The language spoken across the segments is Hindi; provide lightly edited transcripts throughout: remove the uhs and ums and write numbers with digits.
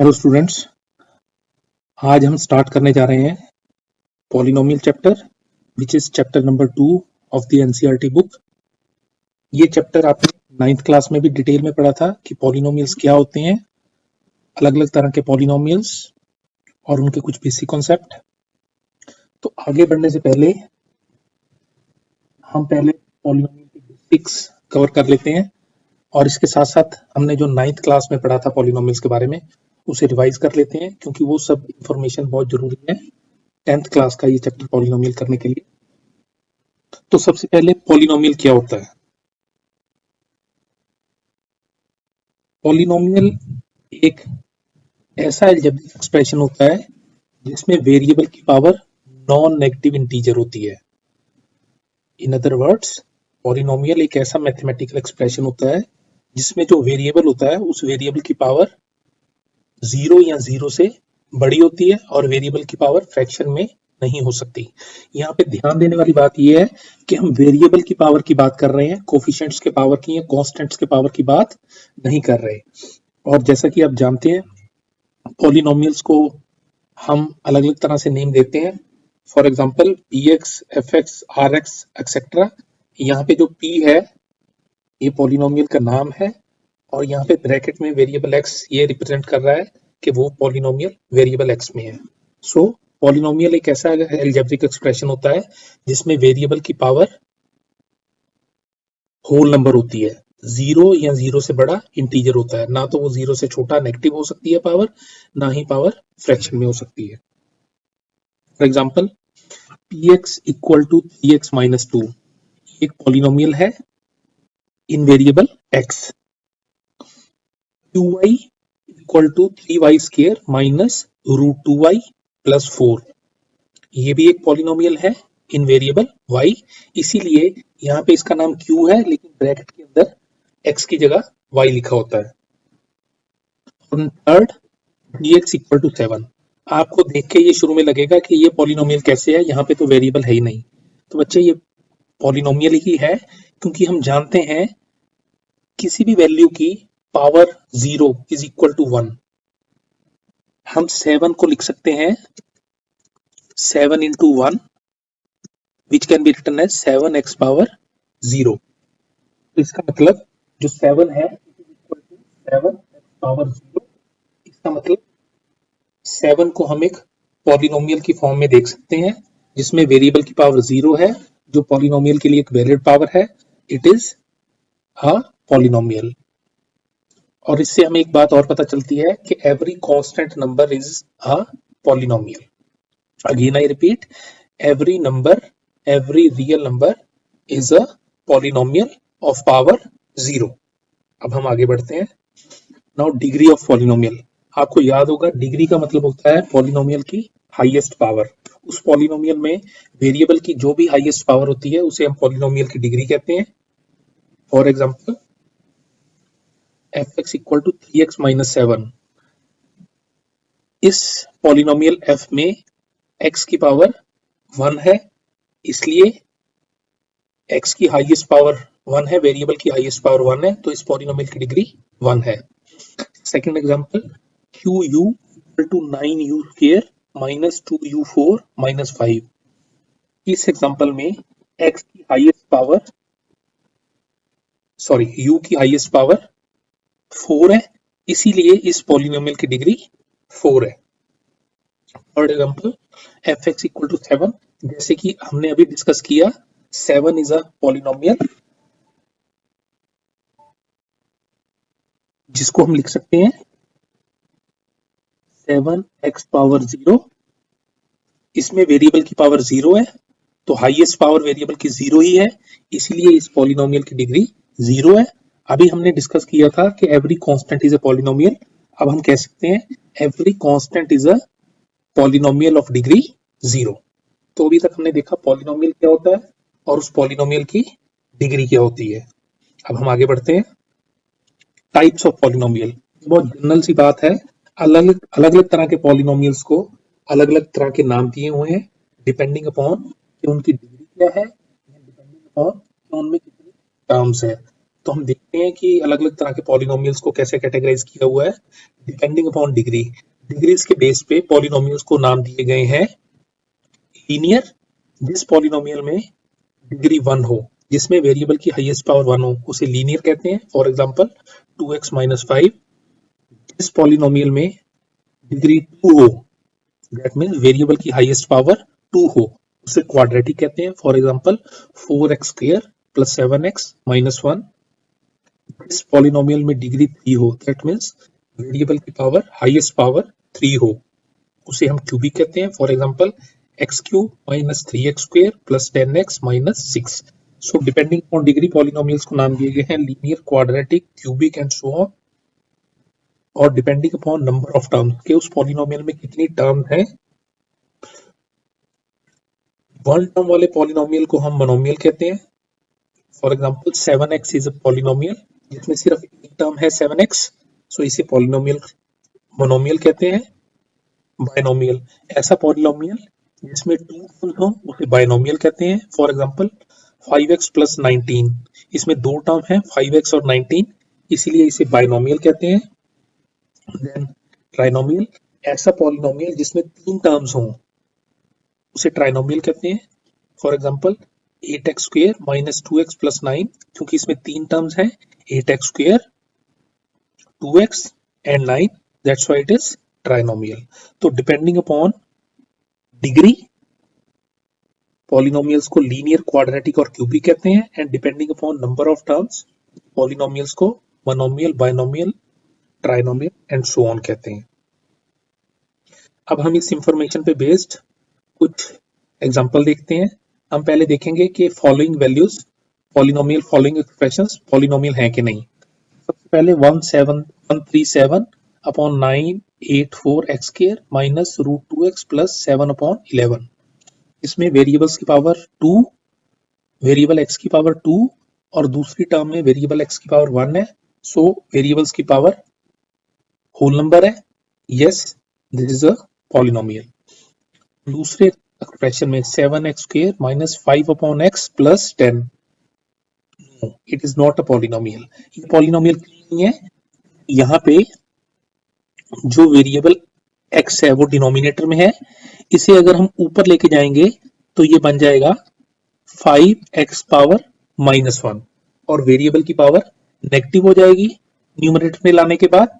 हेलो स्टूडेंट्स, आज हम स्टार्ट करने जा रहे हैं polynomial chapter which is chapter number 2 of the NCERT book. ये चैप्टर आपने 9th क्लास में भी डिटेल में पढ़ा था कि पॉलिनोमियल्स क्या होते हैं, अलग अलग तरह के पॉलिनोमियल्स और उनके कुछ बेसिक कॉन्सेप्ट। तो आगे बढ़ने से पहले हम पहले पॉलिनोमियल के बेसिक्स कवर कर लेते हैं और इसके साथ साथ हमने जो 9th क्लास में पढ़ा था पॉलिनोमियल्स के बारे में उसे रिवाइज कर लेते हैं, क्योंकि वो सब इंफॉर्मेशन बहुत जरूरी है 10th क्लास का ये चैप्टर पॉलिनोमियल करने के लिए। तो सबसे पहले पॉलिनोमियल क्या होता है? पॉलिनोमियल एक ऐसा अलजेब्रिक एक्सप्रेशन होता है जिसमें वेरिएबल की पावर नॉन नेगेटिव इंटीजर होती है। इन अदर वर्ड्स, पॉलिनोमियल एक ऐसा मैथमेटिकल एक्सप्रेशन होता है जिसमें जो वेरिएबल होता है उस वेरिएबल की पावर 0 या 0 से बड़ी होती है और वेरिएबल की पावर फ्रैक्शन में नहीं हो सकती। यहाँ पे ध्यान देने वाली बात यह है कि हम वेरिएबल की पावर की बात कर रहे हैं, कोफिशिएंट्स के पावर की या कांस्टेंट्स के पावर की बात नहीं कर रहे। और जैसा कि आप जानते हैं, पॉलिनोमियल्स को हम अलग अलग तरह से नेम देते हैं। For example px, fx, rx etcetera. यहाँ पे जो p है ये पॉलिनोमियल का नाम है और यहाँ पे ब्रैकेट में वेरिएबल x ये रिप्रेजेंट कर रहा है कि वो पॉलिनोमियल वेरिएबल x में है। सो पॉलिनोमियल एक ऐसा अलजेब्रिक एक्सप्रेशन होता है जिसमें वेरिएबल की पावर होल नंबर होती है, 0 या 0 से बड़ा इंटीजर होता है। ना तो वो 0 से छोटा नेगेटिव हो सकती है पावर, ना ही पावर फ्रैक्शन में हो सकती है। For example px equal to 3x minus 2 एक पॉलिनोमियल है in variable x। qy equal to 3y square minus root 2y plus 4 ये भी एक पॉलिनोमियल है इन वेरिएबल y। इसीलिए यहाँ पे इसका नाम q है लेकिन ब्रैकेट के अंदर x की जगह y लिखा होता है। और थर्ड dx इक्वल टू 7। आपको देख के ये शुरू में लगेगा कि ये पॉलिनोमियल कैसे है, यहाँ पे तो वेरिएबल है ही नहीं। तो बच्चे ये पॉलिनोमियल ही है क्योंकि हम जानते हैं किसी भी वैल्यू की पावर 0 इज इक्वल टू 1। हम 7 को लिख सकते हैं 7 into 1 which can be written as 7x power 0। तो इसका मतलब जो 7 है इक्वल टू 7x पावर 0। इसका मतलब 7 को हम एक पॉलिनोमियल की फॉर्म में देख सकते हैं जिसमें वेरिएबल की पावर 0 है, जो पॉलिनोमियल के लिए एक वैलिड पावर है। It is a polynomial. और इससे हमें एक बात और पता चलती है कि every constant number is a polynomial. Again I repeat, every number, every real number is a polynomial of power 0। अब हम आगे बढ़ते हैं। Now degree of polynomial. आपको याद होगा डिग्री का मतलब होता है पॉलिनोमियल की हाईएस्ट पावर। उस पॉलिनोमियल में वेरिएबल की जो भी हाईएस्ट पावर होती है उसे हम पॉलिनोमियल की डिग्री कहते हैं। For example fx equal to 3x minus 7। इस पॉलिनोमियल f में x की पावर 1 है, इसलिए x की हाईएस्ट पावर 1 है, वेरिएबल की हाईएस्ट पावर 1 है, तो इस पॉलिनोमियल की डिग्री 1 है। Second example qu equal to 9u square minus 2u4 minus 5। इस एग्जांपल में x की हाईएस्ट पावर u की हाईएस्ट पावर 4 है, इसीलिए इस पॉलिनोमियल की डिग्री 4 है। Third example fx equal to 7। जैसे कि हमने अभी डिस्कस किया, 7 इज अ पॉलिनोमियल जिसको हम लिख सकते हैं 7x पावर 0। इसमें वेरिएबल की पावर 0 है, तो हाईएस्ट पावर वेरिएबल की 0 ही है, इसीलिए इस पॉलिनोमियल की डिग्री 0 है। अभी हमने डिस्कस किया था कि every constant is a polynomial. अब हम कह सकते हैं every constant is a polynomial of degree 0। तो अभी तक हमने देखा पॉलिनोमियल क्या होता है और उस पॉलिनोमियल की डिग्री क्या होती है। अब हम आगे बढ़ते हैं। टाइप्स ऑफ पॉलिनोमियल, बहुत जनरल सी बात है। अलग अलग तरह के पॉलिनोमियल्स को अलग अलग तरह के नाम दिए हुए हैं डिपेंडिंग अपॉन कि उनकी डिग्री क्या है, डिपेंडिंग अपॉन कि उनमें कितनी टर्म्स है। तो हम देखते हैं कि अलग अलग तरह के पॉलिनोमियल्स को कैसे कैटेगराइज किया हुआ है डिपेंडिंग अपॉन डिग्री। डिग्रीज के बेस पे पॉलिनोमियल्स को नाम दिए गए हैं लीनियर, जिस पॉलिनोमियल में डिग्री 1 हो, जिसमें वेरिएबल की हाईएस्ट पावर 1 हो, उसे लीनियर कहते हैं। For example 2x - 5। जिस पॉलिनोमियल में डिग्री 2 हो, दैट मीन्स वेरिएबल की हाईएस्ट पावर 2 हो, उसे क्वाड्रेटिक कहते हैं। For example 4x² + 7x - 1। जिस पॉलिनोमियल में डिग्री 3 हो, दैट मीन्स वेरिएबल की पावर हाईएस्ट पावर 3 हो, उसे हम क्यूबिक कहते हैं। For example x³ - 3x² + 10x - 6। So depending on degree polynomials को नाम दिए गए हैं linear, quadratic, cubic and so on. और depending upon number of terms के उस पॉलिनोमियल में कितनी टर्म है। वन टर्म वाले पॉलिनोमियल को हम मोनोमियल कहते हैं। For example 7x is a polynomial जिसमें सिर्फ एक टर्म है 7x, सो इसे पॉलिनोमियल मोनोमियल कहते हैं। बायनोमियल, ऐसा पॉलिनोमियल जिसमें 2 टर्म्स हो उसे बायनोमियल कहते हैं। फॉर एग्जांपल 5x + 19, इसमें 2 टर्म है 5x और 19, इसीलिए इसे बायनोमियल कहते हैं। देन ट्राइनोमियल, ऐसा पॉलिनोमियल जिसमें 3 टर्म्स हों उसे ट्राइनोमियल कहते हैं। फॉर एग्जांपल 8x² - 2x + 9, क्योंकि इसमें 3 टर्म्स हैं 8x², 2x and 9, that's why it is trinomial. तो डिपेंडिंग अपॉन डिग्री पॉलिनोमियल्स को लीनियर, क्वाड्रेटिक और क्यूबिक कहते हैं। And depending upon number of terms polynomials को monomial, binomial, trinomial and so on कहते हैं। अब हम इस इंफॉर्मेशन पे बेस्ड कुछ एग्जांपल देखते हैं। हम पहले देखेंगे कि following values polynomial, following expressions polynomial हैं कि नहीं। सबसे पहले 137/984x² - √2x + 7/11। इसमें वेरिएबल्स की पावर 2, वेरिएबल x की पावर 2 और दूसरी टर्म में वेरिएबल x की पावर 1 है। सो वेरिएबल्स की पावर होल नंबर है। Yes, this is a polynomial. दूसरे एक्सप्रेशन में 7x² - 5/x + 10, it is not a polynomial. ये पॉलिनोमियल नहीं है। यहाँ पे जो वेरिएबल x है वो डिनोमिनेटर में है, इसे अगर हम ऊपर लेके जाएंगे तो ये बन जाएगा 5x पावर -1 और वेरिएबल की पावर नेगेटिव हो जाएगी न्यूमरेटर में लाने के बाद।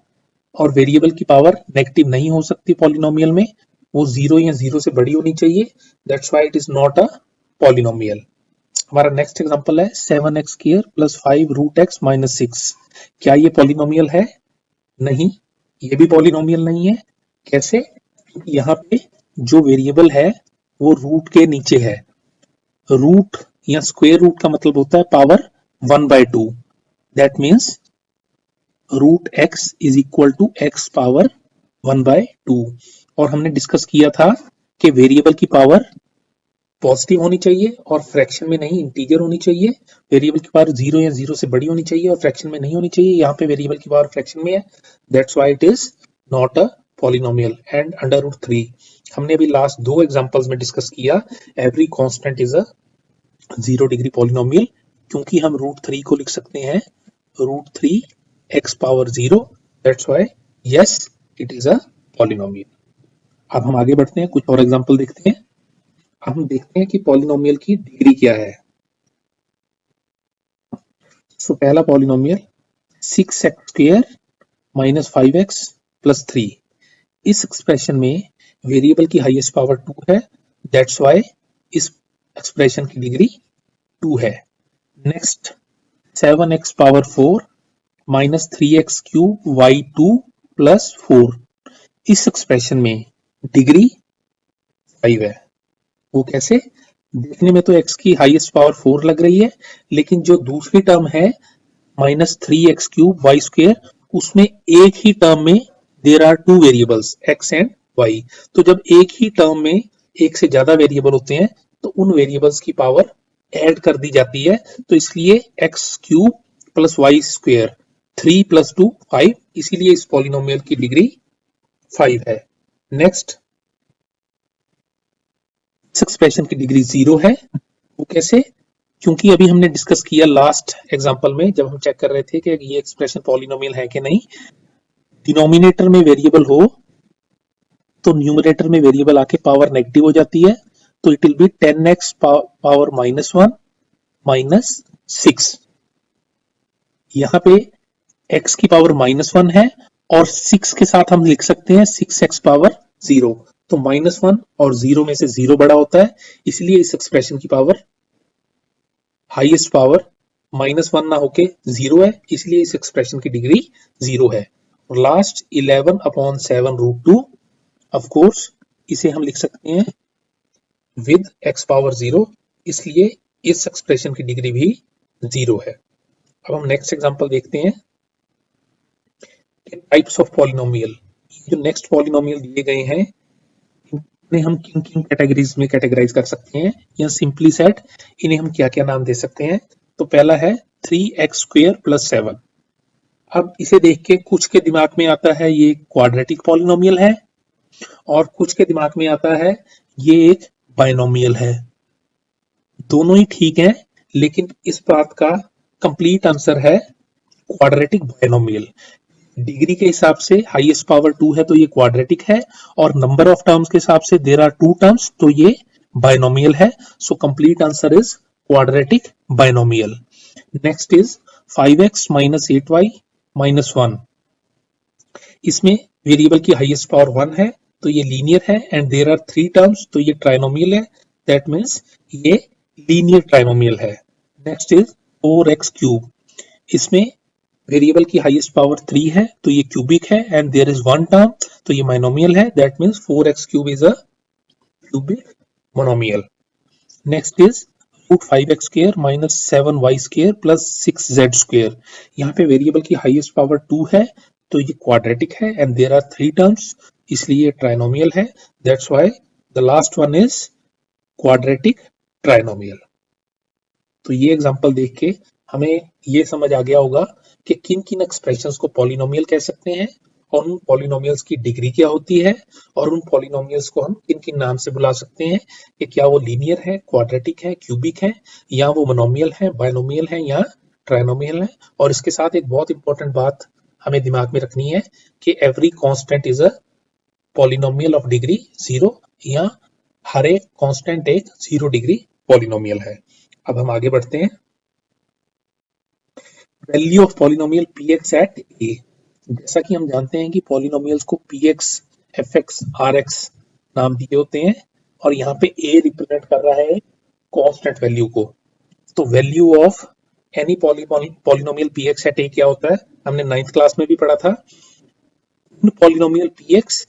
और वेरिएबल की पावर नेगेटिव नहीं हो सकती पॉलिनोमियल में, वो 0 या 0 से बड़ी होनी चाहिए। That's why it is not a polynomial. हमारा नेक्स्ट एग्जांपल है 7x² + 5 √x - 6। क्या ये पॉलिनोमियल है? नहीं, ये भी पॉलिनोमियल नहीं है। कैसे? यहाँ पे जो वेरिएबल है वो रूट के नीचे है। रूट या स्क्वायर रूट का मतलब होता है power 1/2। That means √x is equal to x power 1/2। और हमने डिस्कस किया था कि वेरिएबल की पावर पॉजिटिव होनी चाहिए और फ्रैक्शन में नहीं, इंटीजर होनी चाहिए। वेरिएबल की पावर 0 या 0 से बड़ी होनी चाहिए और फ्रैक्शन में नहीं होनी चाहिए। यहाँ पे वेरिएबल की पावर फ्रैक्शन में है, that's why it is not a polynomial. And √3 हमने अभी लास्ट 2 एग्जांपल्स में डिस्कस किया, every constant is a 0 degree polynomial, क्योंकि हम √3 को लिख सकते हैं √3 x power 0, that's why yes it is a polynomial. अब हम आगे बढ़ते हैं, कुछ और एग्जांपल देखते हैं। हम देखते हैं कि पॉलिनोमियल की डिग्री क्या है। सो पहला पॉलिनोमियल 6x² - 5x + 3। इस एक्सप्रेशन में वेरिएबल की हाईएस्ट पावर 2 है, दैट्स व्हाई इस एक्सप्रेशन की डिग्री 2 है। Next 7x power 4 - 3x³ y2 + 4। इस एक्सप्रेशन में डिग्री 5 है। वो कैसे? देखने में तो x की हाईएस्ट पावर 4 लग रही है, लेकिन जो दूसरी टर्म है -3x³ y², उसमें एक ही टर्म में there are 2 variables x and y। तो जब एक ही टर्म में एक से ज्यादा वेरिएबल होते हैं तो उन वेरिएबल्स की पावर ऐड कर दी जाती है। तो इसलिए x³ + y², 3 + 2 5, इसीलिए इस पॉलिनोमियल की डिग्री 5 है। नेक्स्ट, इस एक्सप्रेशन की डिग्री 0 है। वो कैसे? क्योंकि अभी हमने डिस्कस किया लास्ट एग्जांपल में जब हम चेक कर रहे थे कि ये एक्सप्रेशन पॉलिनोमियल है कि नहीं, डिनोमिनेटर में वेरिएबल हो तो न्यूमरेटर में वेरिएबल आके पावर नेगेटिव हो जाती है, तो it will be 10x power -1 -6। यहाँ पे x की पावर -1 है और 6 के साथ हम लिख सकते हैं 6x पावर 0, तो -1 और 0 में से 0 बड़ा होता है, इसलिए इस एक्सप्रेशन की पावर हाईएस्ट पावर -1 ना होके 0 है, इसलिए इस एक्सप्रेशन की डिग्री 0 है। और लास्ट 11/7√2, ऑफ कोर्स इसे हम लिख सकते हैं विद x पावर 0, इसलिए इस एक्सप्रेशन की डिग्री भी 0 है। अब हम नेक्स्ट एग्जांपल देखते हैं टाइप्स ऑफ पॉलिनोमियल। जो नेक्स्ट पॉलिनोमियल दिए गए हैं इन्हें हम किन किन कैटेगरीज में कैटेगराइज कर सकते हैं, या सिंपली सेट इन्हें हम क्या क्या नाम दे सकते हैं। तो पहला है 3x² + 7। अब इसे देख के कुछ के दिमाग में आता है ये क्वाड्रेटिक पॉलिनोमियल है, और कुछ के दिमाग में आता है ये एक बाइनोमियल है। दोनों ही ठीक है, लेकिन इस बात का कंप्लीट आंसर है क्वाड्रेटिक बाइनोमियल। डिग्री के हिसाब से हाईएस्ट पावर 2 है तो ये क्वाड्रेटिक है, और नंबर ऑफ टर्म्स के हिसाब से देयर आर 2 टर्म्स तो ये बाइनोमियल है। So complete answer is quadratic binomial. Next is 5x - 8y - 1। इसमें वेरिएबल की हाईएस्ट पावर 1 है तो ये लीनियर है, एंड देयर आर 3 टर्म्स तो ये ट्राइनोमियल है, दैट मीन्स ये लीनियर ट्राइनोमियल है। Next is 4x³। इसमें वेरिएबल की हाईएस्ट पावर 3 है तो ये क्यूबिक है, एंड देयर इज 1 टर्म तो ये मोनोमियल है, that means 4x³ is a cubic monomial. Next is √5x² - 7y² + 6z²। यहाँ पे वेरिएबल की हाईएस्ट पावर 2 है तो ये क्वाड्रेटिक है, एंड देयर आर 3 टर्म्स इसलिए ट्राइनोमियल है, that's why the last one is quadratic trinomial. तो ये एग्जांपल देख के हमें ये समझ आ गया होगा कि किन किन एक्सप्रेशंस को पॉलिनोमियल कह सकते हैं, और उन पॉलिनोमियल्स की डिग्री क्या होती है, और उन पॉलिनोमियल्स को हम किन किन नाम से बुला सकते हैं, कि क्या वो लीनियर है, क्वाड्रेटिक है, क्यूबिक है, या वो मोनोमियल है, बाइनोमियल है, या ट्राइनोमियल है। और इसके साथ एक बहुत इंपॉर्टेंट बात हमें दिमाग में रखनी है कि every constant is a polynomial of degree 0, या हर एक कांस्टेंट एक 0 डिग्री पॉलिनोमियल है। अब हम आगे बढ़ते हैं। Value of polynomial px at a। जैसा कि हम जानते हैं कि पॉलिनोमियल्स को px, fx, rx नाम दिए होते हैं, और यहाँ पे a रिप्रेजेंट कर रहा है कांस्टेंट वैल्यू को। तो value of any polynomial px at a क्या होता है, हमने 9th क्लास में भी पढ़ा था। Polynomial px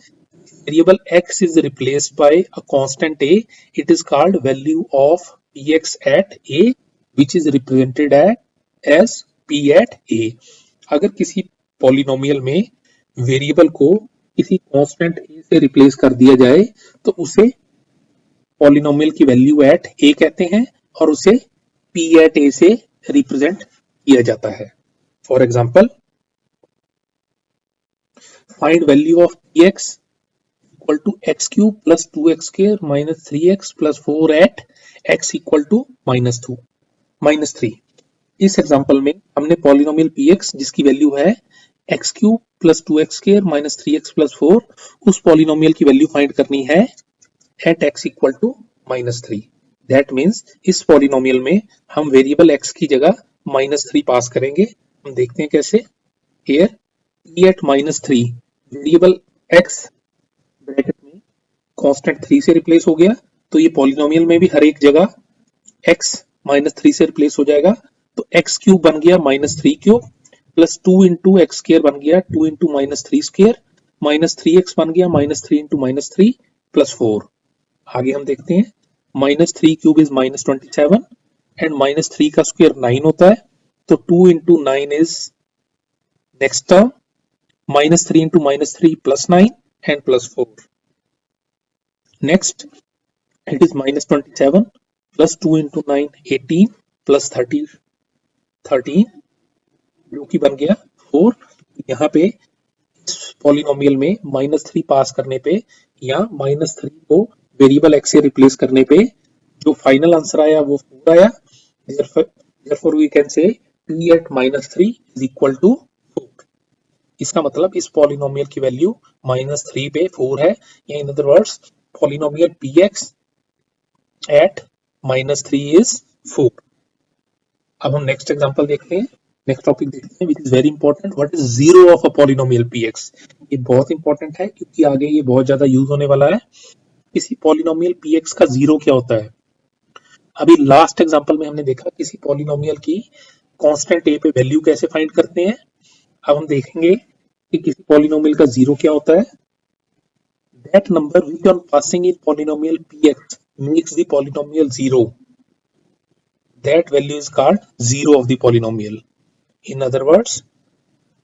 variable x is replaced by a constant a, it is called value of px at a, which is represented as p at a। अगर किसी पॉलिनोमियल में वेरिएबल को किसी कांस्टेंट a से रिप्लेस कर दिया जाए तो उसे पॉलिनोमियल की वैल्यू एट a कहते हैं, और उसे p at a से रिप्रेजेंट किया जाता है। For example, find value of px equal to x³ + 2x² - 3x + 4 at x equal to -3। इस एग्जांपल में हमने पॉलिनोमियल px जिसकी वैल्यू है x³ + 2x² - 3x + 4, उस पॉलिनोमियल की वैल्यू फाइंड करनी है at x equal to -3। That means इस पॉलिनोमियल में हम वेरिएबल x की जगह -3 पास करेंगे। हम देखते हैं कैसे। Here p at -3 variable x bracket में कांस्टेंट 3 से रिप्लेस हो गया, तो ये पॉलिनोमियल में भी हर एक जगह x -3 से रिप्लेस हो जाएगा, तो x³ बन गया -3³ प्लस 2 × x² बन गया 2 × -3² -3x बन गया -3 × -3 + 4। आगे हम देखते हैं, -3³ इज -27, एंड -3 का स्क्वायर 9 होता है, तो 2 × 9 is next term, -3 × -3 + 9 and +4। Next, it is -27 plus 2 × 9 18 plus 13 जो कि बन गया 4। यहाँ पे इस पॉलिनोमियल में -3 पास करने पे या -3 को वेरिएबल x से रिप्लेस करने पे जो फाइनल आंसर आया वो 4 आया, therefore we can say p at -3 is equal to 4। इसका मतलब इस पॉलिनोमियल की वैल्यू -3 पे 4 है, या इन other words polynomial px at -3 is 4। अब हम नेक्स्ट एग्जांपल देखते हैं, नेक्स्ट टॉपिक देखते हैं, which is very important, what is zero of a polynomial px। ये बहुत इंपॉर्टेंट है क्योंकि आगे ये बहुत ज्यादा यूज होने वाला है। किसी पॉलिनोमियल px का जीरो क्या होता है। अभी लास्ट एग्जांपल में हमने देखा किसी पॉलिनोमियल की कांस्टेंट a पे वैल्यू कैसे फाइंड करते हैं। अब हम देखेंगे कि किसी पॉलिनोमियल का जीरो क्या होता है। That number which on passing in polynomial px makes the polynomial zero, that value is called zero of the polynomial. In other words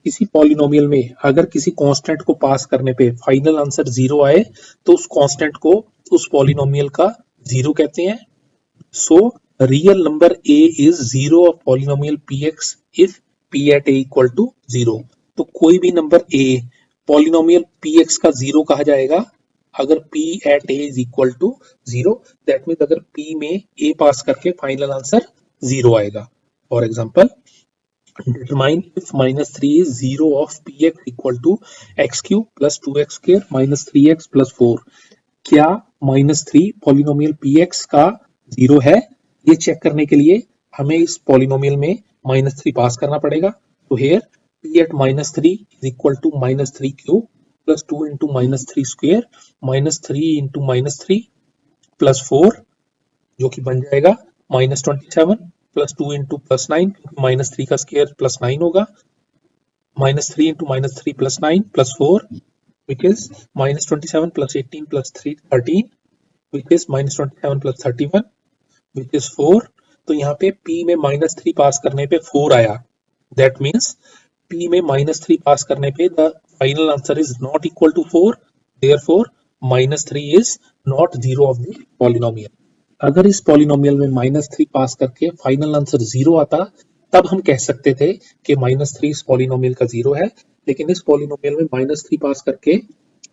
किसी पॉलिनोमियल में अगर किसी कांस्टेंट को पास करने पे फाइनल आंसर जीरो आए तो उस कांस्टेंट को उस पॉलिनोमियल का जीरो कहते हैं। So real number a is zero of polynomial px if p at a equal to zero. तो कोई भी नंबर a पॉलिनोमियल px का जीरो कहा जाएगा अगर p at a is equal to zero. That means अगर p में a पास करके फाइनल आंसर जीरो आएगा। For example determine if -3 is 0 of px equal to x cube plus 2x square minus 3x plus 4। क्या -3 पॉलिनोमियल px का जीरो है। ये चेक करने के लिए हमें इस पॉलिनोमियल में -3 पास करना पड़ेगा। तो here p at -3 is equal to -3 cube plus 2 into -3 square minus 3 into -3 plus 4 जो कि बन जाएगा -27 प्लस 2 इंटू प्लस 9, -3 का स्क्वायर प्लस 9 होगा, -3 into -3 plus 9 plus 4 which is -27 plus 18 plus 3 13 which is -27 plus 31 which is 4। तो यहाँ पे p में -3 पास करने पे 4 आया। दैट मीन्स p में -3 पास करने पे the final answer is not equal to 4, therefore -3 is not zero of the polynomial. अगर इस पॉलिनोमियल में -3 पास करके फाइनल आंसर जीरो आता तब हम कह सकते थे कि -3 इस पॉलिनोमियल का जीरो है, लेकिन इस पॉलिनोमियल में -3 पास करके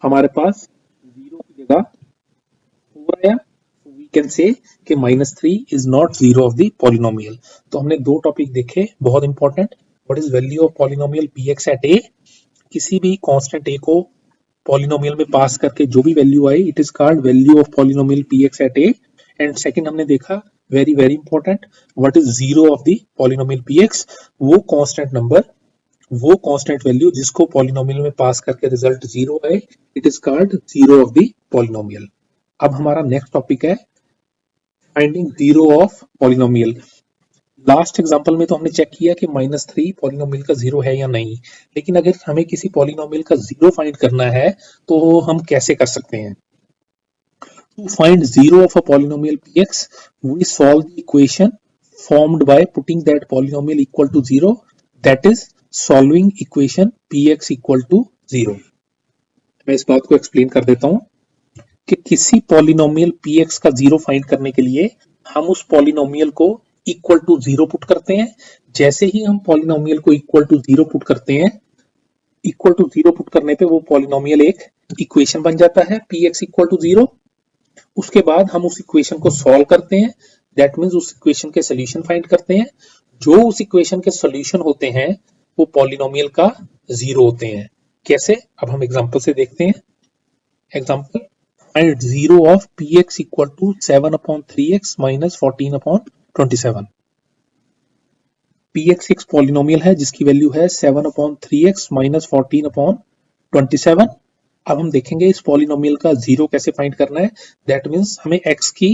हमारे पास जीरो की जगह 4 आया। वी कैन से कि -3 is not zero of the polynomial. तो हमने दो टॉपिक देखे बहुत important, what is value of polynomial px at a। किसी भी कांस्टेंट a को पॉलिनोमियल में पास करके जो भी वैल्यू आई it is called value of polynomial px at a। And second हमने देखा very very important what is zero of the polynomial px, वो कांस्टेंट नंबर, वो कांस्टेंट वैल्यू जिसको पॉलिनोमियल में पास करके रिजल्ट जीरो आए it is called zero of the polynomial. अब हमारा नेक्स्ट टॉपिक है finding zero of polynomial. Last example में तो हमने चेक किया कि -3 पॉलिनोमियल का जीरो है या नहीं, लेकिन अगर हमें किसी पॉलिनोमियल का जीरो फाइंड करना है तो हम कैसे कर सकते हैं। To find zero of a polynomial px, we solve the equation formed by putting that polynomial equal to zero, that is solving equation px equal to zero। मैं इस बात को एक्सप्लेन कर देता हूं कि किसी पॉलिनोमियल px का जीरो फाइंड करने के लिए हम उस पॉलिनोमियल को इक्वल टू जीरो पुट करते हैं। जैसे ही हम पॉलिनोमियल को इक्वल टू जीरो पुट करते हैं, इक्वल टू जीरो पुट करने पे वो पॉलिनोमियल एक इक्वेशन बन जाता है px इक्वल टू जीरो। उसके बाद हम उस इक्वेशन को सॉल्व करते हैं, दैट मींस उस इक्वेशन के सॉल्यूशन फाइंड करते हैं। जो उस इक्वेशन के सॉल्यूशन होते हैं वो पॉलिनोमियल का जीरो होते हैं। कैसे, अब हम एग्जांपल से देखते हैं। Example, find zero of px equal to 7/3x minus 14/27। px एक पॉलिनोमियल है जिसकी वैल्यू है 7/3x माइनस 14/27। अब हम देखेंगे इस पॉलिनोमियल का जीरो कैसे फाइंड करना है। दैट मींस हमें x की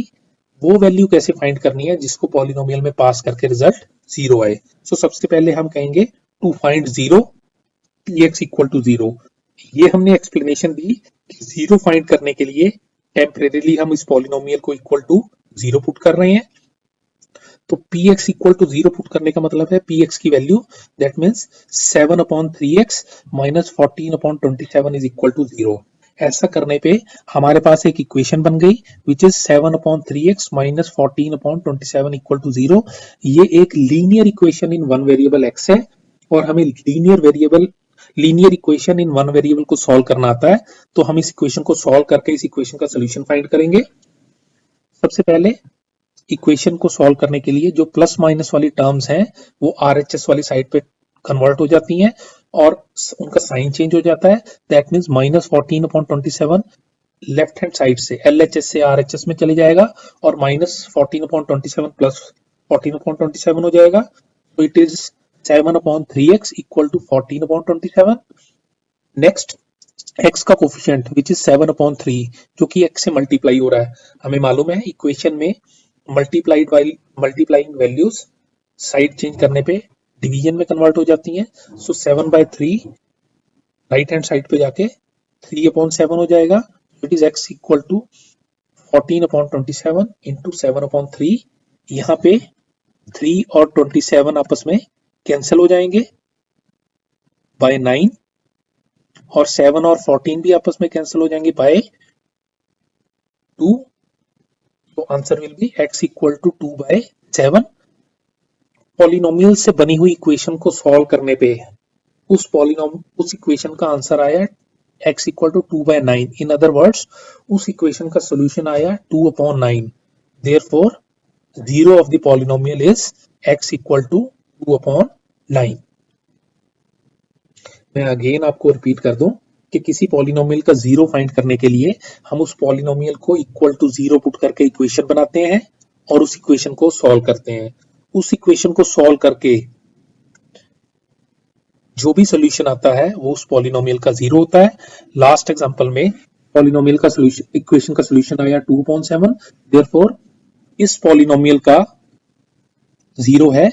वो वैल्यू कैसे फाइंड करनी है जिसको पॉलिनोमियल में पास करके रिजल्ट जीरो आए। सो सबसे पहले हम कहेंगे to find zero px equal to zero. ये हमने एक्सप्लेनेशन दी कि जीरो फाइंड करने के लिए टेम्परेरीली हम इस पॉलिनोमियल को इक्वल टू जीरो पुट कर रहे हैं। तो px equal to zero put करने का मतलब है px की value that means 7/3x minus 14/27 is equal to zero. ऐसा करने पे हमारे पास एक इक्वेशन बन गई which is 7/3x minus 14/27 equal to zero. ये एक linear equation in one variable x है और हमें linear equation in one variable को सॉल्व करना आता है। तो हम इस इक्वेशन को सॉल्व करके इस इक्वेशन का सोल्यूशन फाइंड करेंगे। सबसे पहले इक्वेशन को सॉल्व करने के लिए जो प्लस माइनस वाली टर्म्स हैं वो RHS वाली साइड पे कन्वर्ट हो जाती हैं और उनका साइन चेंज हो जाता है। That means -14/27 left hand side से LHS से RHS में चले जाएगा और -14/27 प्लस 14/27 हो जाएगा। तो it is 7/3x equal to 14/27। Next x का कोफिशिएंट विच इज 7/3 जो कि x से मल्टीप्लाई हो रहा है। हमें मालूम है इक्वेशन में मल्टीप्लाइंग वैल्यूज साइड चेंज करने पे डिवीजन में कन्वर्ट हो जाती हैं। सो 7/3 राइट हैंड साइड पे जाके 3/7 हो जाएगा। It is x equal to 14/27 into 7/3। यहाँ पे 3 और 27 आपस में कैंसिल हो जाएंगे बाय 9 और 7 और 14 भी आपस में कैंसिल हो जाएंगे बाय 2। तो answer will be x equal to 2/7। Polynomial से बनी हुई इक्वेशन को सॉल्व करने पे उस इक्वेशन का आंसर आया x equal to 2/9। In other words उस इक्वेशन का सोल्यूशन आया 2/9। Therefore zero of the polynomial is x equal to 2/9। मैं अगेन आपको रिपीट कर दूं कि किसी पॉलिनोमियल का जीरो फाइंड करने के लिए हम उस पॉलिनोमियल को इक्वल टू जीरो पुट करके इक्वेशन बनाते हैं और उस इक्वेशन को सॉल्व करते हैं। उस इक्वेशन को सॉल्व करके जो भी सोल्यूशन आता है वो उस पॉलिनोमियल का जीरो होता है। लास्ट एग्जांपल में पॉलिनोमियल का सोल्यूशन इक्वेशन का सोल्यूशन आया 2/7। देयरफॉर इस पॉलिनोमियल का जीरो है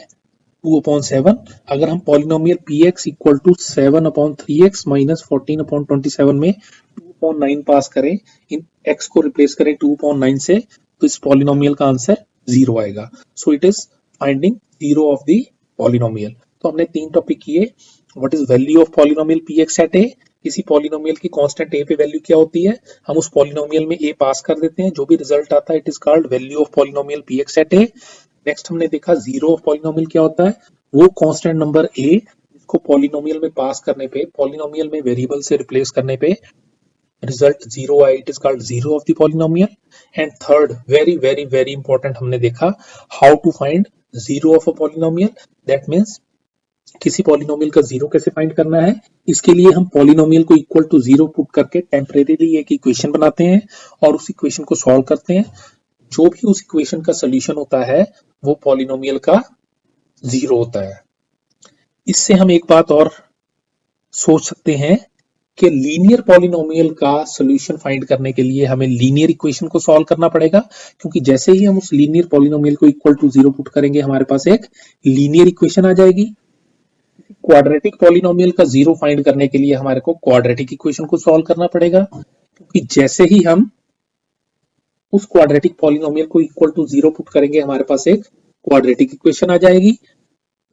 2/7। अगर हम polynomial px equal to 7/3x minus 14/27 में 2/9 पास करें, इन x को रिप्लेस करें 2/9 से, तो इस पॉलिनोमियल का आंसर जीरो आएगा। So it is finding zero of the polynomial. तो हमने 3 टॉपिक किए। What is value of polynomial px at a, किसी पॉलिनोमियल की कांस्टेंट a पे वैल्यू क्या होती है, हम उस पॉलिनोमियल में a पास कर देते हैं, जो भी रिजल्ट आता है it is called value of polynomial px at a। Next हमने देखा जीरो ऑफ पॉलिनोमियल क्या होता है, वो कांस्टेंट नंबर a जिसको पॉलिनोमियल में पास करने पे, पॉलिनोमियल में वेरिएबल से रिप्लेस करने पे रिजल्ट जीरो आए, it is called zero of the polynomial. And third very very very important हमने देखा how to find zero of a polynomial. That means किसी पॉलिनोमियल का जीरो कैसे फाइंड करना है। इसके लिए हम पॉलिनोमियल को इक्वल टू जीरो पुट करके टेम्परेरीली एक इक्वेशन बनाते हैं और उस इक्वेशन को सॉल्व करते हैं। जो भी उस इक्वेशन का सोल्यूशन होता है वो पॉलिनोमियल का जीरो होता है। इससे हम एक बात और सोच सकते हैं कि लीनियर पॉलिनोमियल का सोल्यूशन फाइंड करने के लिए हमें लीनियर इक्वेशन को सॉल्व करना पड़ेगा, क्योंकि जैसे ही हम उस लीनियर पॉलिनोमियल को इक्वल टू जीरो पुट करेंगे हमारे पास एक लीनियर इक्वेशन आ जाएगी। क्वाड्रेटिक पॉलिनोमियल का जीरो फाइंड करने के लिए हमारे को क्वाड्रेटिक इक्वेशन को सॉल्व करना पड़ेगा, क्योंकि जैसे ही हम उस क्वाड्रेटिक पॉलिनोमियल को इक्वल टू जीरो पुट करेंगे हमारे पास एक क्वाड्रेटिक इक्वेशन आ जाएगी।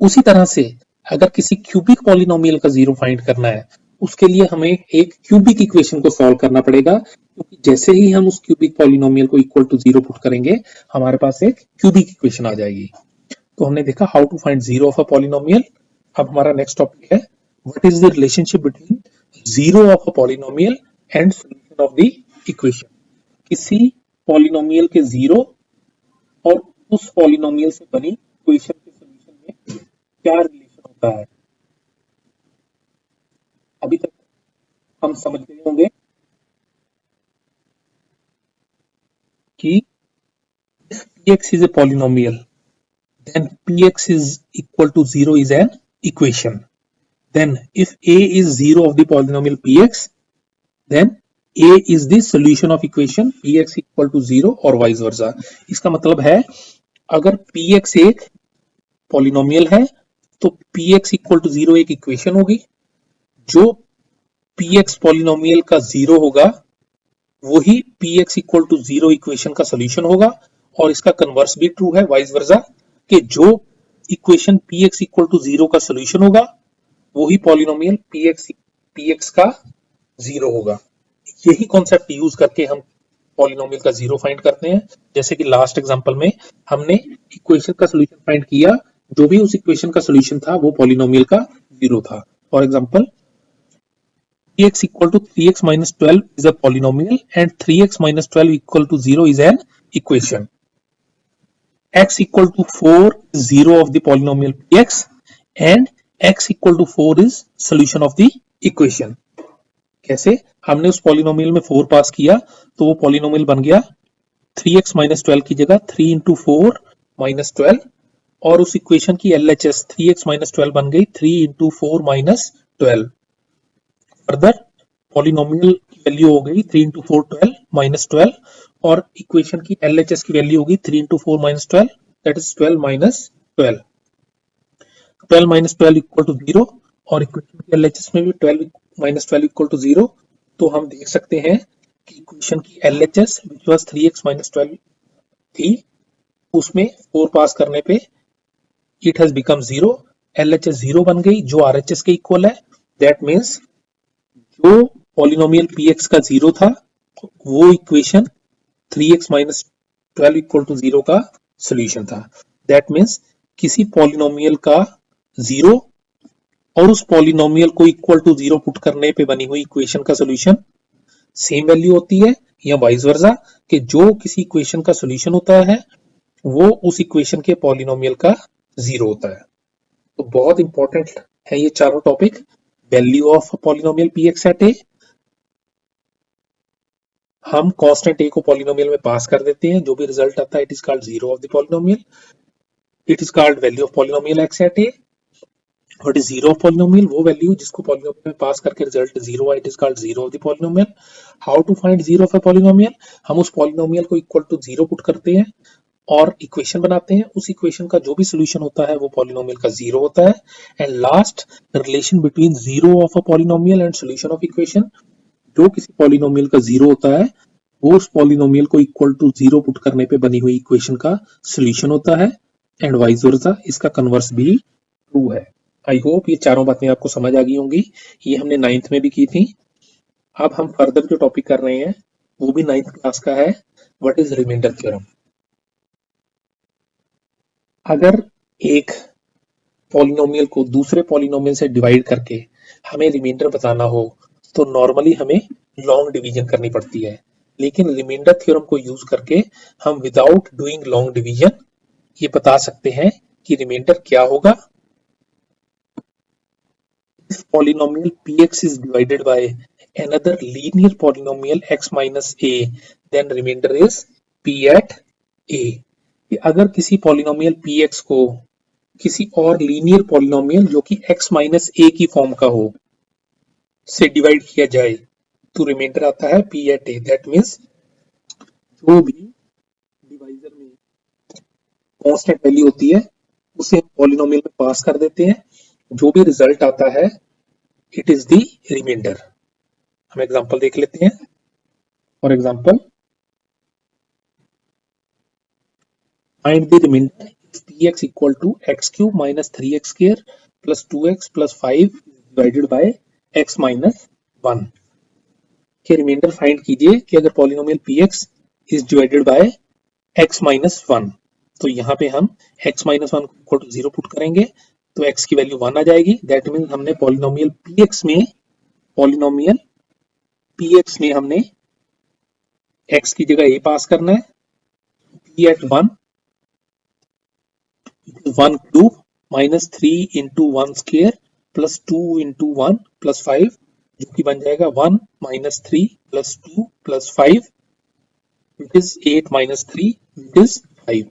उसी तरह से अगर किसी क्यूबिक पॉलिनोमियल का जीरो फाइंड करना है उसके लिए हमें एक क्यूबिक इक्वेशन को सॉल्व करना पड़ेगा, क्योंकि जैसे ही हम उस क्यूबिक पॉलिनोमियल को इक्वल टू जीरो पुट करेंगे हमारे पास एक क्यूबिक इक्वेशन आ जाएगी। तो हमने देखा how to find zero of a polynomial. अब हमारा नेक्स्ट टॉपिक है what is the relationship between zero of a polynomial and solution of the equation. किसी पॉलिनोमियल के जीरो और उस पॉलिनोमियल से बनी इक्वेशन के सॉल्यूशन में क्या रिलेशन होता है। अभी तक हम समझ गए होंगे कि px is a polynomial, then px is equal to 0 is an equation. Then if a is 0 of the polynomial px, then a is the solution of equation px equal to 0 और vice versa। इसका मतलब है अगर px एक पॉलिनोमियल है तो px इक्वल टू 0 एक इक्वेशन होगी। जो px पॉलिनोमियल का जीरो होगा वही px इक्वल टू 0 इक्वेशन का सोल्यूशन होगा, और इसका कन्वर्स भी ट्रू है वाइस वर्सा कि जो इक्वेशन px इक्वल टू 0 का सोल्यूशन होगा वही पॉलिनोमियल px का जीरो होगा। यही कॉन्सेप्ट यूज करके हम पॉलिनोमियल का जीरो फाइंड करते हैं। जैसे कि लास्ट एग्जांपल में हमने इक्वेशन का सोल्यूशन फाइंड किया, जो भी उस इक्वेशन का सोल्यूशन था वो पॉलिनोमियल का जीरो था। For example px equal to 3x minus 12 is a polynomial and 3x minus 12 equal to 0 is an equation. x equal to 4 is 0 of the polynomial px and x equal to 4 is solution of the equation. कैसे? हमने उस पॉलिनोमियल में 4 पास किया तो वो पॉलिनोमियल बन गया 3x माइनस 12 की जगह 3 इंटू 4 माइनस 12 और उस इक्वेशन की LHS 3x माइनस 12 बन गई 3 इंटू 4 माइनस 12. फर्दर पॉलिनोमियल की वैल्यू हो गई 3 इंटू 4 12 माइनस 12 और इक्वेशन की LHS की वैल्यू होगी 3 into 4 minus 12 that is 12 minus 12. 12 minus 12 equal to 0 और इक्वेशन की LHS में भी 12 माइनस 12 इक्वल टू 0. तो हम देख सकते हैं कि इक्वेशन की LHS which was 3x minus 12 थी उसमें 4 पास करने पे इट हैज बिकम 0. LHS 0 बन गई जो RHS के इक्वल है. दैट मीन्स जो पॉलिनोमियल px का 0 था वो equation 3x minus 12 equal to 0 का सोल्यूशन था. दैट मीन्स किसी पॉलिनोमियल का 0 और उस पॉलिनोमियल को इक्वल टू 0 पुट करने पे बनी हुई इक्वेशन का सोल्यूशन सेम वैल्यू होती है या वाइस वर्सा कि जो किसी इक्वेशन का सोल्यूशन होता है वो उस इक्वेशन के पॉलिनोमियल का 0 होता है. तो बहुत इंपॉर्टेंट है ये चारों topic. Value of polynomial px at a, हम कांस्टेंट a को पॉलिनोमियल में पास कर देते हैं जो भी रिजल्ट आता है it is called 0 of the polynomial. It is called value of polynomial x at a. What is 0 of polynomial? वो वैल्यू जिसको पॉलिनोमियल में पास करके रिजल्ट 0 आए it is called 0 of the polynomial. How to find 0 of a polynomial? हम उस पॉलिनोमियल को इक्वल टू 0 पुट करते हैं और इक्वेशन बनाते हैं. उस इक्वेशन का जो भी सोल्यूशन होता है वो पॉलिनोमियल का 0 होता है. And last relation between 0 of a polynomial and solution of equation, जो किसी पॉलिनोमियल का 0 होता है वो उस पॉलिनोमियल को इक्वल टू 0 पुट करने पे बनी हुई इक्वेशन का सोल्यूशन होता है. एंड वाइस वर्सा इसका कन्वर्स भी ट्रू है. आई होप ये चारों बातें आपको समझ आ गई होंगी. ये हमने 9th में भी की थी. अब हम फर्दर जो टॉपिक कर रहे हैं वो भी 9th क्लास का है. What is remainder theorem? अगर एक पॉलिनोमियल को दूसरे पॉलिनोमियल से डिवाइड करके हमें रिमाइंडर बताना हो तो नॉर्मली हमें लॉन्ग डिवीजन करनी पड़ती है. लेकिन रिमाइंडर थ्योरम को यूज करके हम विदाउट डूइंग लॉन्ग डिवीजन ये बता सकते हैं कि रिमाइंडर क्या होगा. If polynomial px is divided by another linear polynomial x minus a, then remainder is p at a. अगर किसी पॉलिनोमियल px को किसी और लीनियर पॉलिनोमियल जो कि x माइनस a की फॉर्म का हो से डिवाइड किया जाए तो रिमाइंडर आता है p at a. That means जो भी डिवाइजर में कांस्टेंट वैल्यू होती है उसे पॉलिनोमियल में पास कर देते हैं. जो भी रिजल्ट आता है इट इज द रिमाइंडर. हम एग्जांपल देख लेते हैं. For example find the remainder if px equal to x cube minus 3x square plus 2x plus 5 divided by x minus 1 के रिमाइंडर फाइंड कीजिए कि अगर polynomial px is divided by x minus 1. तो यहाँ पे हम x minus 1 equal to 0 put करेंगे तो x की वैल्यू 1 आ जाएगी. दैट मीन्स हमने पॉलिनोमियल px में हमने x की जगह a पास करना है. p at 1 cube minus 3 into 1 square plus 2 into 1 plus 5 जो कि बन जाएगा 1 minus 3 plus 2 plus 5 which is 8 minus 3 which is 5.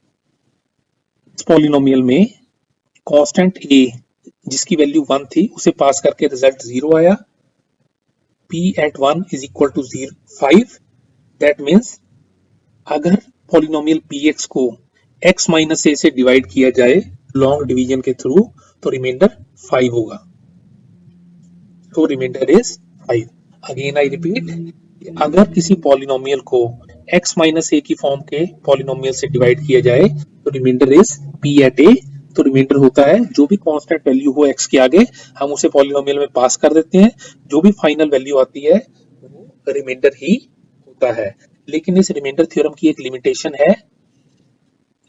इस पॉलिनोमियल में कांस्टेंट a जिसकी वैल्यू 1 थी उसे पास करके रिजल्ट 0 आया. p at 1 is equal to 5. That means अगर पॉलिनोमियल px को x माइनस a से डिवाइड किया जाए लॉन्ग डिवीजन के थ्रू तो रिमाइंडर 5 होगा. तो remainder is 5. Again I repeat, अगर किसी पॉलिनोमियल को x माइनस a की फॉर्म के पॉलिनोमियल से डिवाइड किया जाए तो remainder is p at a. तो रिमाइंडर होता है जो भी कांस्टेंट वैल्यू हो x के आगे हम उसे पॉलिनोमियल में पास कर देते हैं. जो भी फाइनल वैल्यू आती है वो रिमाइंडर ही होता है. लेकिन इस रिमाइंडर थ्योरम की एक लिमिटेशन है.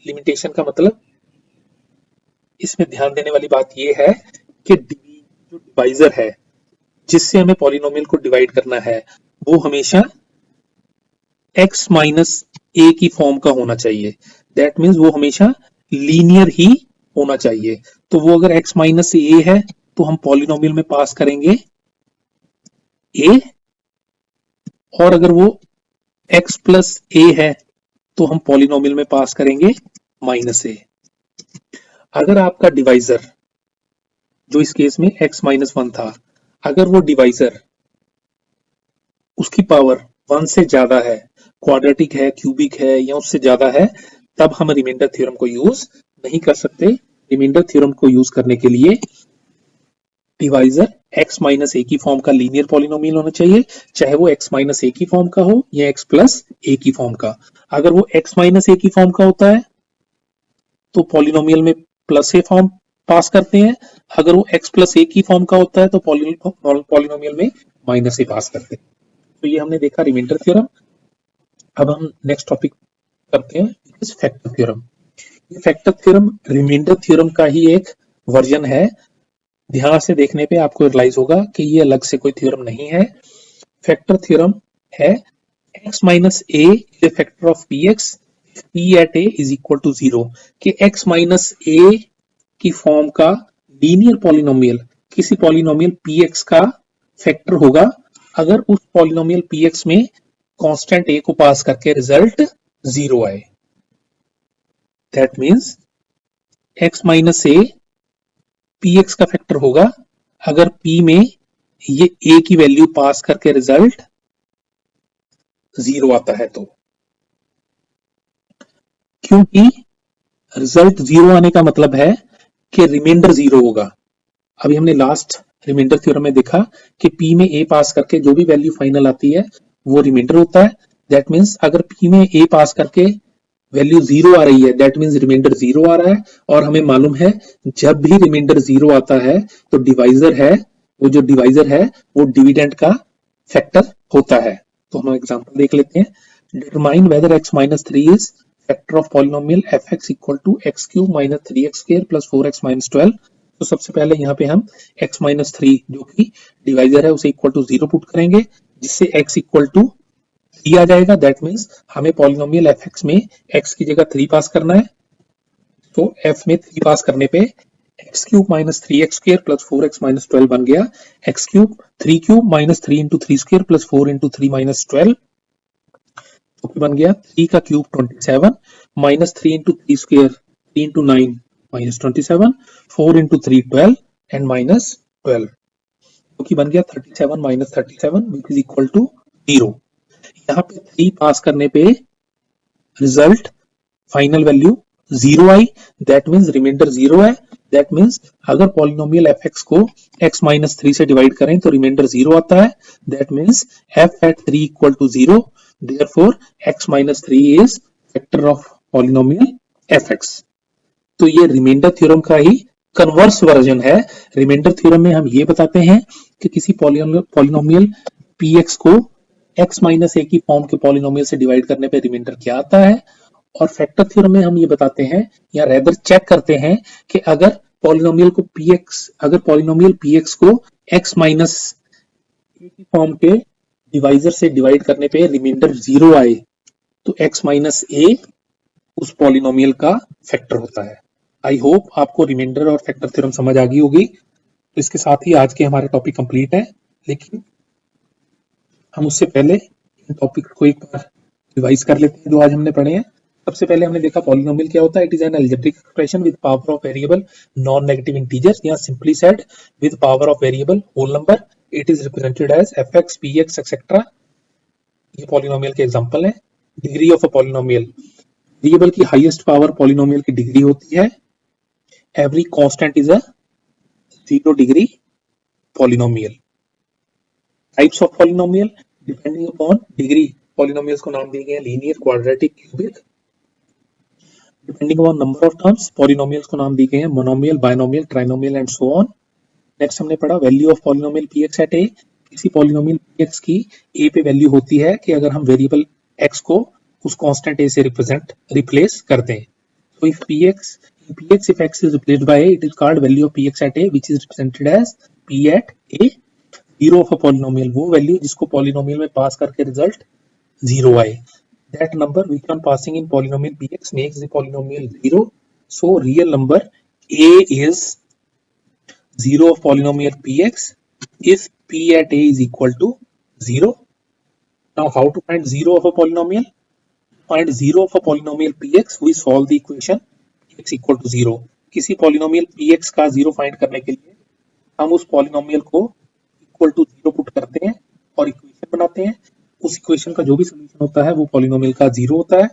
लिमिटेशन का मतलब इसमें ध्यान देने वाली बात यह है कि जो डिवाइजर है जिससे हमें पॉलिनोमियल को डिवाइड करना है वो हमेशा x माइनस a की फॉर्म का होना चाहिए. दैट मीन्स वो हमेशा लीनियर ही होना चाहिए। तो वो अगर x माइनस ए है तो हम पॉलिनोमियल में पास करेंगे a, और अगर वो x प्लस ए है तो हम पॉलिनोमियल में पास करेंगे माइनस ए। अगर आपका डिवाइजर, जो इस केस में x माइनस 1 था, अगर वो डिवाइजर उसकी पावर 1 से ज्यादा है, क्वाड्रेटिक है, क्यूबिक है या उससे ज्यादा है, तब हम रिमाइंडर थ्योरम को यूज नहीं कर सकते। रिमाइंडर थ्योरम को यूज करने के लिए डिवाइजर x माइनस ए की फॉर्म का लीनियर पॉलिनोमियल होना चाहिए, चाहे वो x माइनस ए की फॉर्म का हो या x प्लस ए की फॉर्म का। अगर वो x माइनस ए की फॉर्म का होता है तो पॉलिनोमियल में प्लस ए फॉर्म पास करते हैं, अगर वो x प्लस ए की फॉर्म का होता है तो पॉलिनोमियल में माइनस ए पास करते हैं। तो ये हमने देखा रिमाइंडर थ्योरम। अब हम नेक्स्ट टॉपिक करते हैं फैक्टर थ्योरम। ये फैक्टर थ्योरम रिमाइंडर थ्योरम का ही एक वर्जन है। ध्यान से देखने पे आपको रियलाइज होगा कि ये अलग से कोई थ्योरम नहीं है। फैक्टर थ्योरम है x minus A is a factor of px p at a is equal to 0, कि x माइनस ए की फॉर्म का लीनियर पॉलिनोमियल किसी पॉलिनोमियल px का फैक्टर होगा अगर उस पॉलिनोमियल px में कांस्टेंट a को पास करके रिजल्ट 0 आए। That means x minus A px का फैक्टर होगा अगर p में ये a की वैल्यू पास करके रिजल्ट 0 आता है तो, क्योंकि रिजल्ट 0 आने का मतलब है कि रिमाइंडर 0 होगा। अभी हमने लास्ट रिमाइंडर थ्योरम में देखा कि p में a पास करके जो भी वैल्यू फाइनल आती है वो रिमाइंडर होता है। दैट मींस अगर p में a पास करके वैल्यू 0 आ रही है, दैट मींस रिमाइंडर 0 आ रहा है। और हमें मालूम है जब भी रिमाइंडर 0 आता है तो डिवाइजर है, वो जो डिवाइजर है वो डिविडेंड का फैक्टर होता है। तो हम एग्जांपल देख लेते हैं। Determine whether x minus 3 is factor of polynomial fx equal to x cube minus 3x square plus 4x minus 12। तो सबसे पहले यहाँ पे हम x माइनस 3 जो कि डिवाइजर है उसे इक्वल टू 0 पुट करेंगे, जिससे x इक्वल टू 3 आ जाएगा। दैट मींस हमें पॉलिनोमियल fx में x की जगह 3 पास करना है। तो f में 3 पास करने पे x cube minus 3x square plus 4x minus 12 बन गया। X cube 3 cube minus 3 into 3 square plus 4 into 3 minus 12 तो बन गया 3 का cube 27 minus 3 into 3 square 3 into 9 minus 27 4 into 3 12 and minus 12 तो बन गया 37 minus 37 which is equal to 0। यहाँ पे 3 पास करने पे रिजल्ट फाइनल वैल्यू 0 आई। दैट मींस रिमाइंडर 0 है। दैट मींस अगर पॉलिनोमियल fx को x माइनस 3 से डिवाइड करें तो रिमाइंडर 0 आता है। That means f at 3 equal to 0, therefore x minus 3 is factor of polynomial fx। तो ये रिमाइंडर थ्योरम का ही कन्वर्स वर्जन है। रिमाइंडर थ्योरम में हम ये बताते हैं कि किसी पॉलिनोमियल px को x माइनस ए की फॉर्म के पॉलिनोमियल से डिवाइड करने पे रिमाइंडर क्या आता है, और फैक्टर थ्योरम में हम ये बताते हैं या रेदर चेक करते हैं कि अगर पॉलिनोमियल px को x माइनस ए की फॉर्म के डिवाइजर से डिवाइड करने पे रिमाइंडर 0 आए तो x माइनस ए उस पॉलिनोमियल का फैक्टर होता है। आई होप आपको रिमाइंडर और फैक्टर थ्योरम समझ आ गई होगी। तो इसके साथ ही आज के हमारे टॉपिक कंप्लीट है, लेकिन हम उससे पहले इन टॉपिक को एक बार रिवाइज कर लेते हैं जो आज हमने पढ़े हैं। सबसे पहले हमने देखा पॉलिनोमियल क्या होता है। It is an algebraic expression with power of variable non negative integers, या simply said with power of variable whole number. It is represented as fx px etcetera. ये पॉलिनोमियल के एग्जांपल हैं। Degree of a polynomial, variable की हाईएस्ट पावर पॉलिनोमियल की डिग्री होती है। Every constant is a 0 degree polynomial. Types of polynomial depending upon degree, polynomials को नाम दिए गए हैं linear, quadratic, cubic. Depending upon number of terms, polynomials को नाम दिए गए हैं monomial, binomial, trinomial and so on. Next हमने पढ़ा value of polynomial px at a। किसी पॉलिनोमियल px की a पे वैल्यू होती है कि अगर हम वेरिएबल x को उस कांस्टेंट a से रिप्लेस करते हैं। तो if x is replaced by a, it is called value of px at a, which is represented as p at a। Zero of a polynomial, वो वैल्यू जिसको पॉलिनोमियल में पास करके रिजल्ट 0 आए। that number which on passing in polynomial px makes the polynomial 0. So real number a is 0 of polynomial px if p at a is equal to 0. Now how to find 0 of a polynomial? Find 0 of a polynomial px, we solve the equation x equal to 0. किसी polynomial px का 0 फाइंड करने के लिए हम उस polynomial को इक्वल टू 0 पुट करते हैं और इक्वेशन बनाते हैं. उस इक्वेशन का जो भी सोल्यूशन होता है वो polynomial का 0 होता है.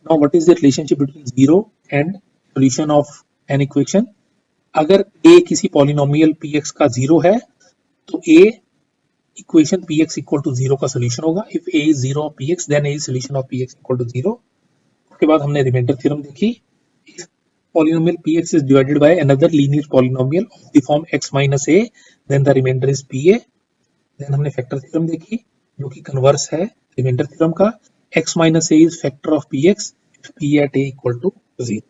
Now what is the relationship between 0 and solution of an equation? अगर a किसी polynomial px का 0 है तो a equation px equal to 0 का सोल्यूशन होगा. If a is 0 of px then a is solution of px equal to 0. उसके बाद हमने रिमाइंडर थ्योरम देखी. If polynomial px is divided by another linear polynomial of the form x minus a then the remainder is pa. Then हमने फैक्टर थ्योरम देखी जो कि कन्वर्स है रिमाइंडर थ्योरम का. x minus a is factor of px if p at a equal to 0.